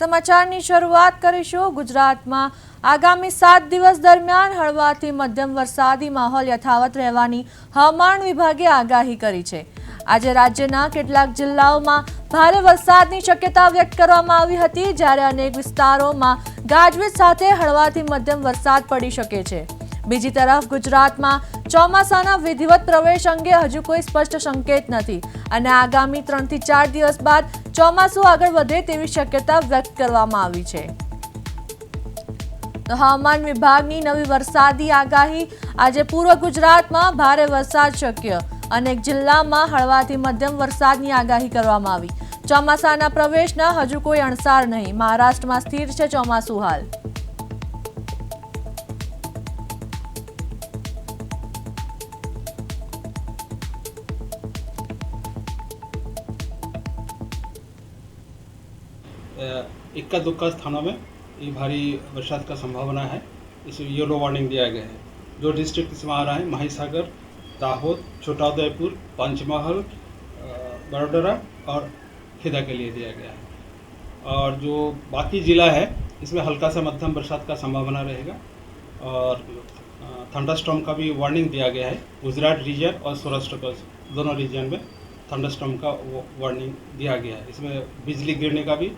સમાચારની શરૂઆત કરીશું ગુજરાતમાં આગામી 7 દિવસ દરમિયાન હળવાથી મધ્યમ વરસાદી માહોલ યથાવત રહેવાની હવામાન વિભાગે આગાહી કરી છે। આજે રાજ્યના કેટલાક જિલ્લાઓમાં ભારે વરસાદની શક્યતા વ્યક્ત કરવામાં આવી હતી, જ્યારે અનેક વિસ્તારોમાં ગાજવીજ સાથે હળવાથી મધ્યમ વરસાદ પડી શકે છે। બીજી તરફ ગુજરાતમાં ચોમાસાના વિધિવત પ્રવેશ અંગે હજુ કોઈ સ્પષ્ટ સંકેત નથી અને આગામી 3 થી 4 દિવસ બાદ ચોમાસું આગળ વધે તેવી શક્યતા વ્યક્ત કરવામાં આવી છે। તો હવામાન વિભાગની નવી વરસાદી આગાહી આજે પૂર્વ ગુજરાતમાં ભારે વરસાદ શક્ય, અનેક જિલ્લામાં હળવાથી મધ્યમ વરસાદની આગાહી કરવામાં આવી। ચોમાસાના પ્રવેશના હજુ કોઈ અણસાર નહીં, મહારાષ્ટ્રમાં સ્થિર છે ચોમાસું હાલ। इक्का दुक्का स्थानों में ये भारी बरसात का संभावना है। इसे येलो वार्निंग दिया गया है। जो डिस्ट्रिक्ट इसमें आ रहा है महिसागर, दाहोद, छोटा उदयपुर, पंचमहल, बड़ोदरा और खेदा के लिए दिया गया है। और जो बाकी ज़िला है इसमें हल्का से मध्यम बरसात का संभावना रहेगा और थंडरस्टॉर्म का भी वार्निंग दिया गया है। गुजरात रीजन और सौराष्ट्र का दोनों रीजन में थंडरस्टॉर्म का वार्निंग दिया गया है। इसमें बिजली गिरने का भी